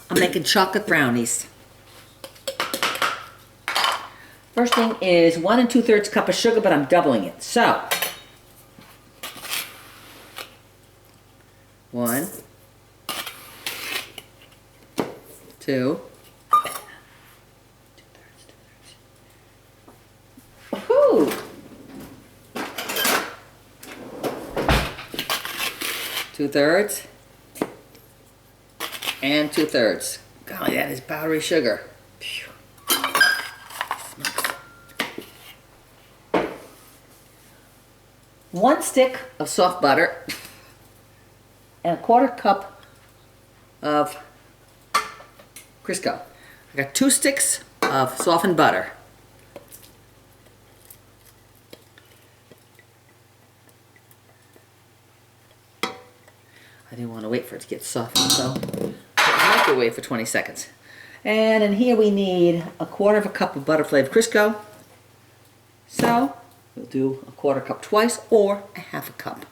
I'm making chocolate brownies. First thing is 1 2/3 cup of sugar, but I'm doubling it. So, 1, 2. Woohoo! 2/3 and 2/3. Golly, that is powdery sugar. Phew. 1 stick of soft butter and 1/4 cup of Crisco. I got 2 sticks of softened butter. I didn't want to wait for it to get softened, so I microwave for 20 seconds. And in here we need 1/4 cup of butter-flavored Crisco. So we'll do 1/4 cup twice, or a 1/2 cup.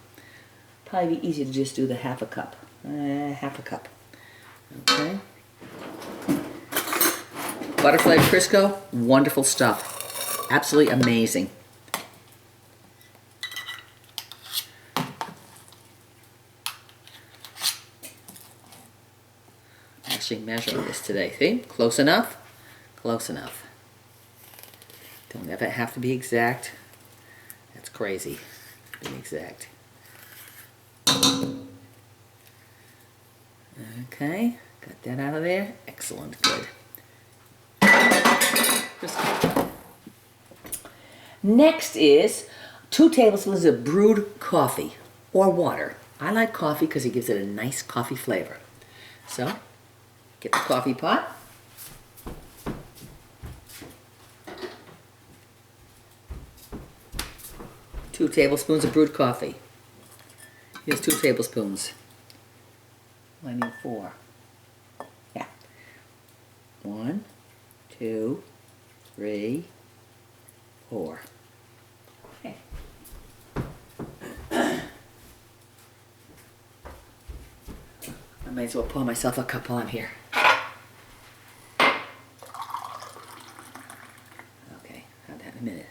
Probably be easier to just do the 1/2 cup. 1/2 cup. Okay. Butter-flavored Crisco, wonderful stuff. Absolutely amazing. Actually measuring this today. See? Close enough? Close enough. Don't ever have to be exact. That's crazy. Be exact. Okay, got that out of there. Excellent, good. Next is 2 tablespoons of brewed coffee or water. I like coffee because it gives it a nice coffee flavor. So, get the coffee pot. Two tablespoons of brewed coffee. Here's 2 tablespoons. I need 4. Yeah. 1, 2, 3, 4. Okay. I might as well pour myself a cup on here. Okay, have that in a minute.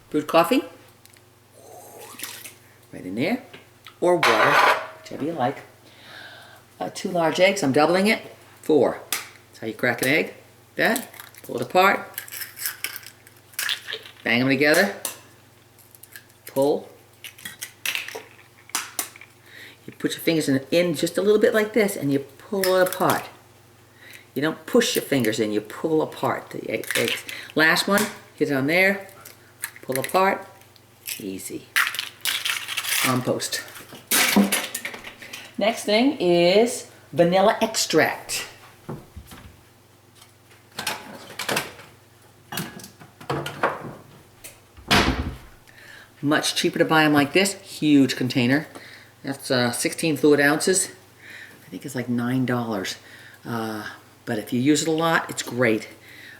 Brewed coffee, right in there, or water, whichever you like. 2 large eggs, I'm doubling it. 4. That's how you crack an egg. That, pull it apart, bang them together, pull. You put your fingers in just a little bit like this, and you pull it apart. You don't push your fingers in, you pull apart the eggs. Last one, hit it on there. Pull apart, easy. Compost. Next thing is vanilla extract. Much cheaper to buy them like this. Huge container. That's 16 fluid ounces. I think it's like $9. But if you use it a lot, it's great.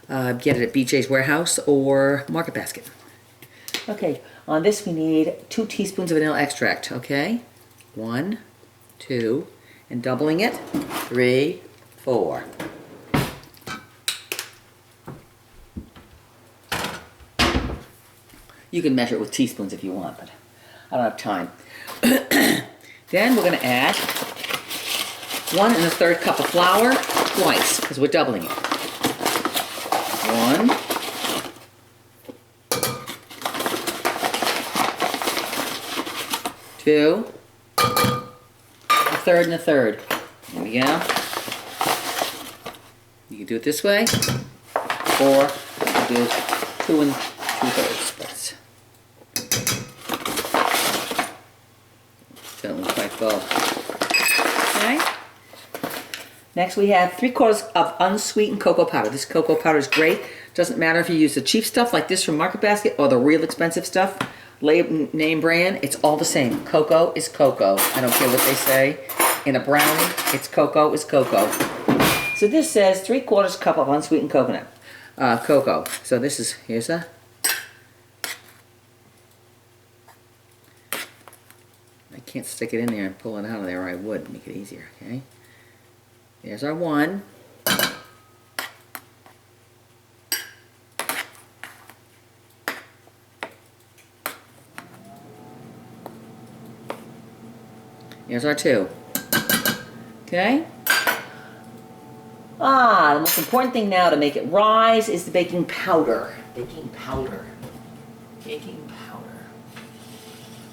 Get it at BJ's Warehouse or Market Basket. Okay, on this we need 2 teaspoons of vanilla extract, okay? 1, 2, and doubling it, 3, 4. You can measure it with teaspoons if you want, but I don't have time. Then we're going to add 1 1/3 cup of flour twice, because we're doubling it. 1. 2, 1/3 and 1/3. There we go. You can do it this way, or you can do 2 2/3. But filling quite full. Okay. Next we have 3/4 of unsweetened cocoa powder. This cocoa powder is great. Doesn't matter if you use the cheap stuff like this from Market Basket or the real expensive stuff. Name brand, it's all the same. Cocoa is cocoa. I don't care what they say. In a brownie, it's cocoa is cocoa. So this says 3/4 cup of unsweetened cocoa. So this is, here's a I can't stick it in there and pull it out of there, or I would make it easier, okay? There's our one. Here's our two. Okay? The most important thing now to make it rise is the baking powder. Baking powder. Baking powder.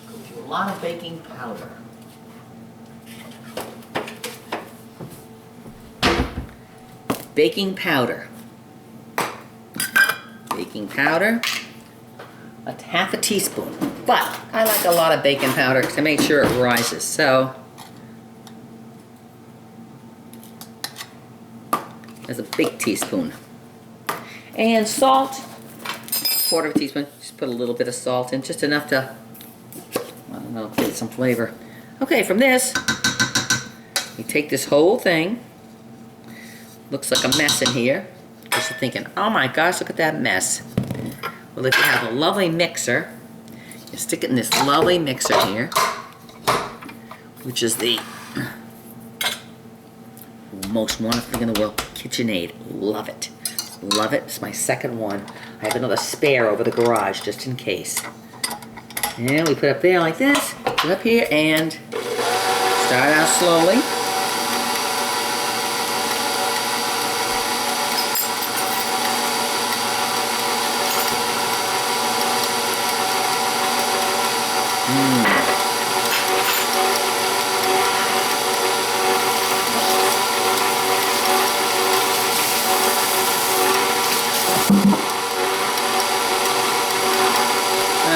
Go through a lot of baking powder. Baking powder. Baking powder. Half a teaspoon. But I like a lot of baking powder to make sure it rises. So there's a big teaspoon. And salt, a quarter of a teaspoon. Just put a little bit of salt in, just enough to, I don't know, get some flavor. Okay, from this, you take this whole thing. Looks like a mess in here. Because you're thinking, oh my gosh, look at that mess. Well, if you have a lovely mixer, you stick it in this lovely mixer here, which is the most wonderful thing in the world, KitchenAid. Love it. Love it. It's my second one. I have another spare over the garage just in case. And we put it up there like this, put it up here, and start out slowly.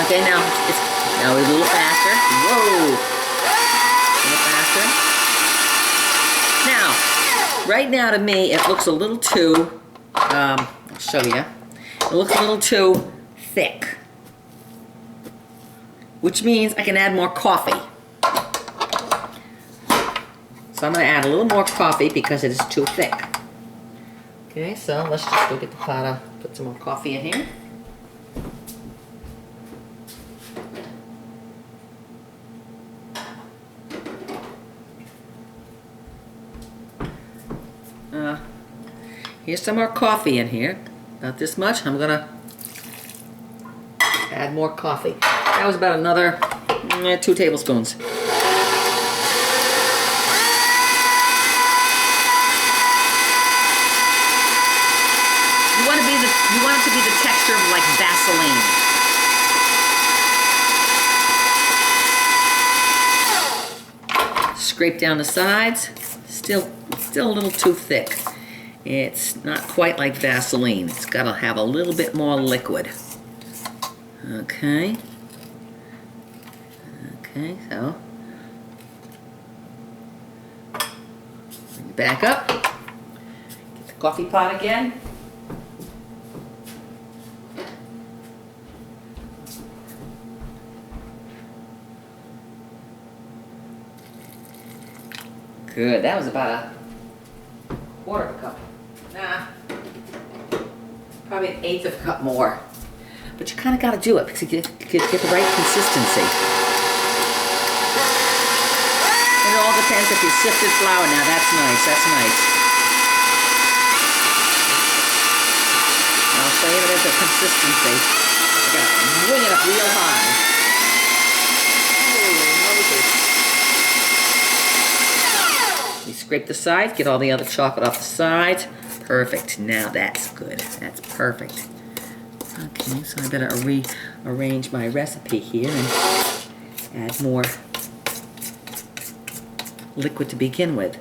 Okay, now it's a little faster. Whoa! A little faster. Now, right now to me, it looks a little too, I'll show you. It looks a little too thick. Which means I can add more coffee. So I'm going to add a little more coffee because it is too thick. Okay, so let's just go get the pot, put some more coffee in here. Here's some more coffee in here. About this much. I'm gonna add more coffee. That was about another 2 tablespoons. You want it to be the texture of like Vaseline. Scrape down the sides. Still a little too thick. It's not quite like Vaseline. It's got to have a little bit more liquid. Okay. Okay, so bring it back up. Get the coffee pot again. Good. That was about a quarter of a cup. Nah, probably an eighth of a cup more. But you kind of got to do it because you get the right consistency. It all depends if you sifted flour. Now that's nice. That's nice. I'll show you that it's a consistency. You got to wing it up real high. You scrape the sides, get all the other chocolate off the sides. Perfect. Now that's good. That's perfect. Okay, so I better rearrange my recipe here and add more liquid to begin with.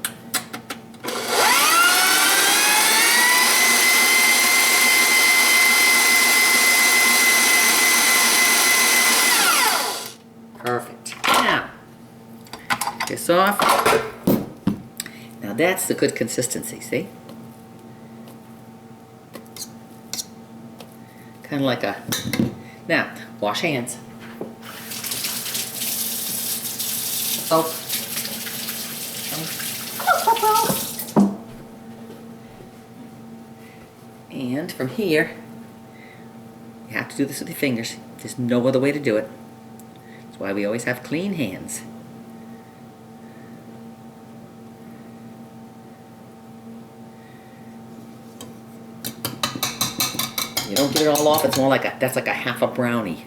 Perfect. Now, take this off. Now that's the good consistency, see? Kind of like a... Now, wash hands. Soap. And from here, you have to do this with your fingers. There's no other way to do it. That's why we always have clean hands. Don't get it all off. It's more like that's like a half a brownie.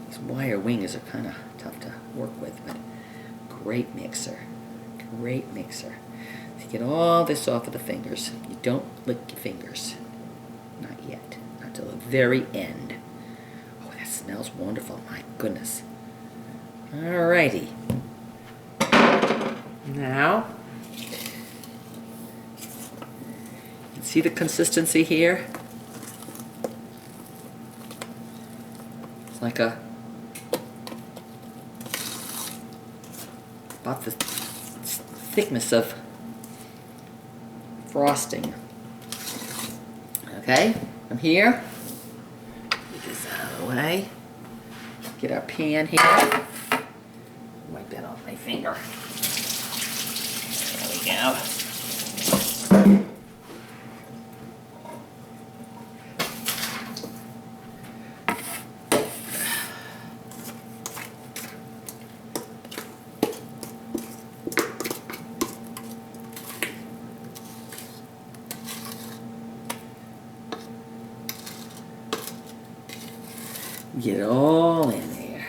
These wire wings are kind of tough to work with, but great mixer. Great mixer. To get all this off of the fingers. You don't lick your fingers. Not yet. Not till the very end. Oh, that smells wonderful. My goodness. Alrighty. Now, you see the consistency here? It's like about the thickness of frosting. Okay, from here, get this out of the way. Get our pan here. Wipe that off my finger. There we go. Get it all in there.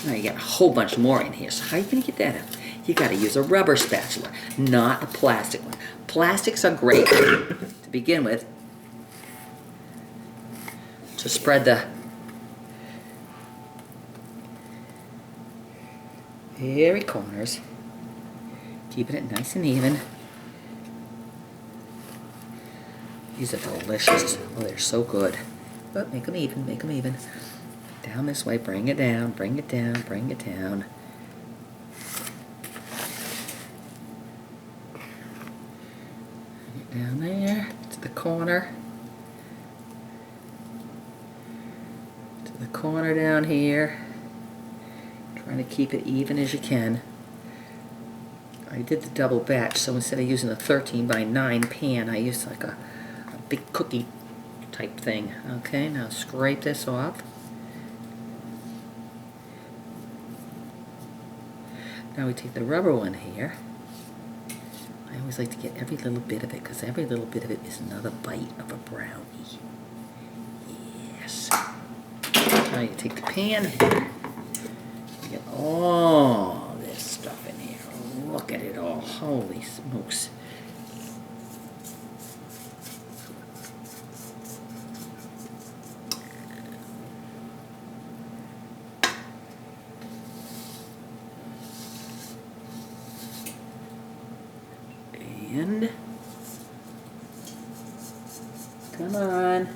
Now you got a whole bunch more in here. So how are you going to get that out? You got to use a rubber spatula, not a plastic one. Plastics are great to begin with to spread the hairy corners. Keeping it nice and even. These are delicious. Oh, they're so good. But make them even, make them even. Down this way, bring it down, bring it down, bring it down. Bring it down there, to the corner. To the corner down here. Trying to keep it even as you can. I did the double batch, so instead of using a 13 by 9 pan, I used like a big cookie type thing. Okay, now scrape this off. Now we take the rubber one here. I always like to get every little bit of it, because every little bit of it is another bite of a brownie. Yes. Now you take the pan here. You get all this stuff in here. Look at it all. Holy smokes. And come on.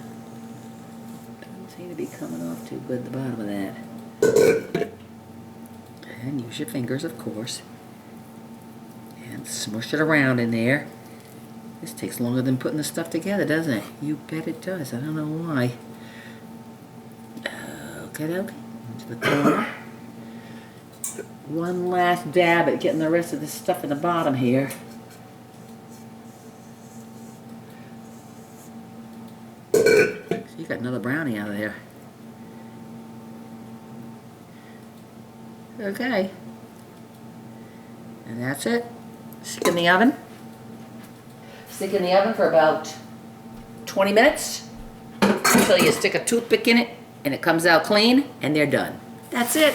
Doesn't seem to be coming off too good, the bottom of that. And use your fingers, of course. And smush it around in there. This takes longer than putting the stuff together, doesn't it? You bet it does. I don't know why. Okay, into the corner. One last dab at getting the rest of this stuff in the bottom here. So you got another brownie out of there. Okay. And that's it. Stick in the oven. Stick in the oven for about 20 minutes until you stick a toothpick in it and it comes out clean and they're done. That's it.